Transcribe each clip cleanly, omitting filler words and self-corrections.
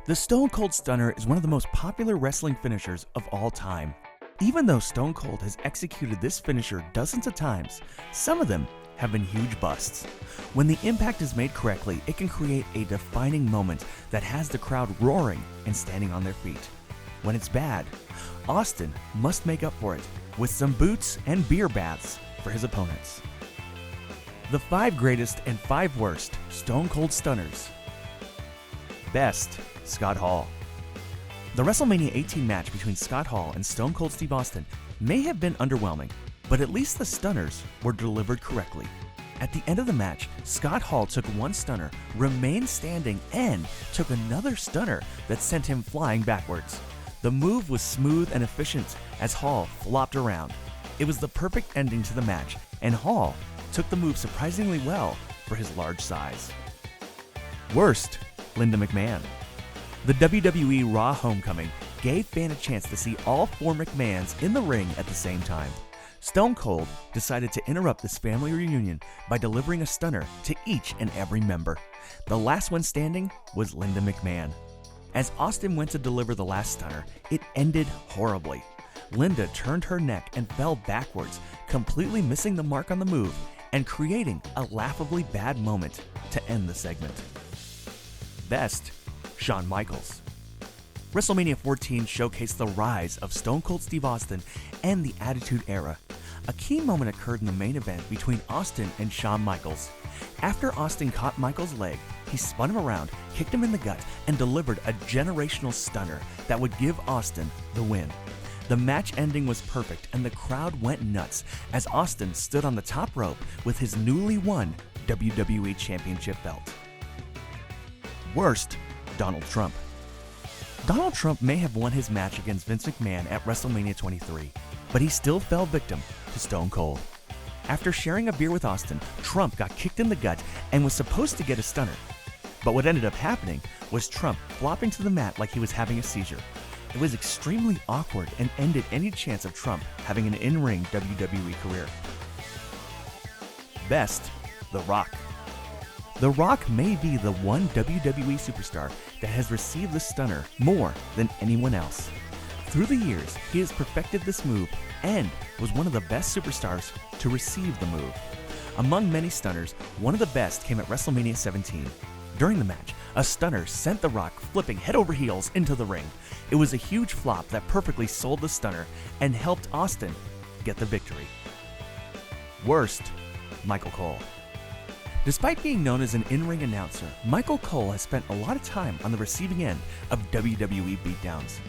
The Stone Cold Stunner is one of the most popular wrestling finishers of all time. Even though Stone Cold has executed this finisher dozens of times, some of them have been huge busts. When the impact is made correctly, it can create a defining moment that has the crowd roaring and standing on their feet. When it's bad, Austin must make up for it with some boots and beer baths for his opponents. The 5 greatest and 5 worst Stone Cold Stunners. Best, Scott Hall. The WrestleMania 18 match between Scott Hall and Stone Cold Steve Austin may have been underwhelming, but at least the stunners were delivered correctly. At the end of the match, Scott Hall took one stunner, remained standing, and took another stunner that sent him flying backwards. The move was smooth and efficient as Hall flopped around. It was the perfect ending to the match, and Hall took the move surprisingly well for his large size. Worst, Linda McMahon. The WWE Raw Homecoming gave fans a chance to see all 4 McMahons in the ring at the same time. Stone Cold decided to interrupt this family reunion by delivering a stunner to each and every member. The last one standing was Linda McMahon. As Austin went to deliver the last stunner, it ended horribly. Linda turned her neck and fell backwards, completely missing the mark on the move and creating a laughably bad moment to end the segment. Best, Shawn Michaels. WrestleMania 14 showcased the rise of Stone Cold Steve Austin and the Attitude Era. A key moment occurred in the main event between Austin and Shawn Michaels. After Austin caught Michaels' leg, he spun him around, kicked him in the gut, and delivered a generational stunner that would give Austin the win. The match ending was perfect and the crowd went nuts as Austin stood on the top rope with his newly won WWE Championship belt. Worst, Donald Trump. Donald Trump may have won his match against Vince McMahon at WrestleMania 23, but he still fell victim to Stone Cold. After sharing a beer with Austin, Trump got kicked in the gut and was supposed to get a stunner. But what ended up happening was Trump flopping to the mat like he was having a seizure. It was extremely awkward and ended any chance of Trump having an in-ring WWE career. Best, The Rock. The Rock may be the one WWE superstar that has received the stunner more than anyone else. Through the years, he has perfected this move and was one of the best superstars to receive the move. Among many stunners, one of the best came at WrestleMania 17. During the match, a stunner sent The Rock flipping head over heels into the ring. It was a huge flop that perfectly sold the stunner and helped Austin get the victory. Worst, Michael Cole. Despite being known as an in-ring announcer, Michael Cole has spent a lot of time on the receiving end of WWE beatdowns.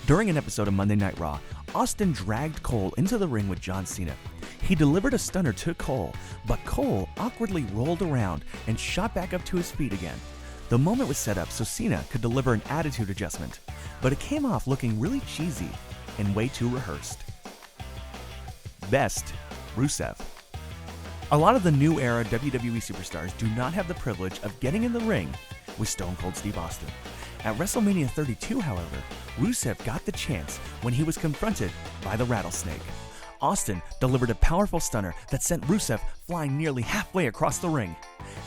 During an episode of Monday Night Raw, Austin dragged Cole into the ring with John Cena. He delivered a stunner to Cole, but Cole awkwardly rolled around and shot back up to his feet again. The moment was set up so Cena could deliver an attitude adjustment, but it came off looking really cheesy and way too rehearsed. Best, Rusev. A lot of the new era WWE superstars do not have the privilege of getting in the ring with Stone Cold Steve Austin. At WrestleMania 32, however, Rusev got the chance when he was confronted by the Rattlesnake. Austin delivered a powerful stunner that sent Rusev flying nearly halfway across the ring.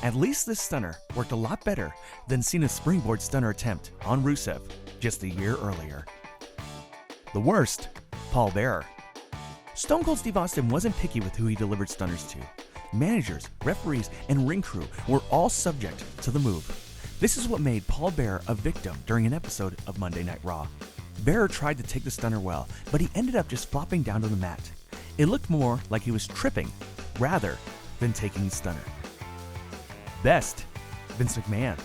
At least this stunner worked a lot better than Cena's springboard stunner attempt on Rusev just a year earlier. The worst, Paul Bearer. Stone Cold Steve Austin wasn't picky with who he delivered stunners to. Managers, referees, and ring crew were all subject to the move. This is what made Paul Bearer a victim during an episode of Monday Night Raw. Bearer tried to take the stunner well, but he ended up just flopping down to the mat. It looked more like he was tripping rather than taking the stunner. Best, Vince McMahon.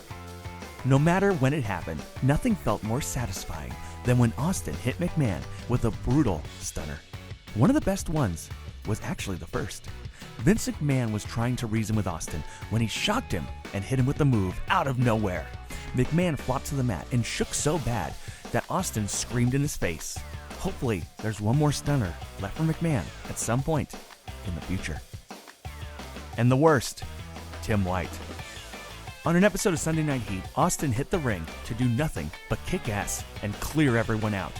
No matter when it happened, nothing felt more satisfying than when Austin hit McMahon with a brutal stunner. One of the best ones was actually the first. Vince McMahon was trying to reason with Austin when he shocked him and hit him with the move out of nowhere. McMahon flopped to the mat and shook so bad that Austin screamed in his face. Hopefully, there's one more stunner left for McMahon at some point in the future. And the worst, Tim White. On an episode of Sunday Night Heat, Austin hit the ring to do nothing but kick ass and clear everyone out.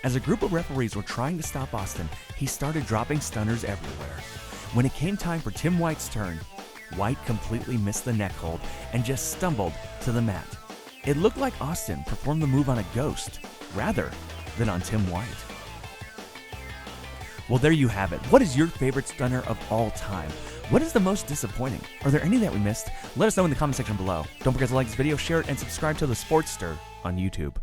As a group of referees were trying to stop Austin, he started dropping stunners everywhere. When it came time for Tim White's turn, White completely missed the neck hold and just stumbled to the mat. It looked like Austin performed the move on a ghost rather than on Tim White. Well, there you have it. What is your favorite stunner of all time? What is the most disappointing? Are there any that we missed? Let us know in the comment section below. Don't forget to like this video, share it, and subscribe to TheSportster on YouTube.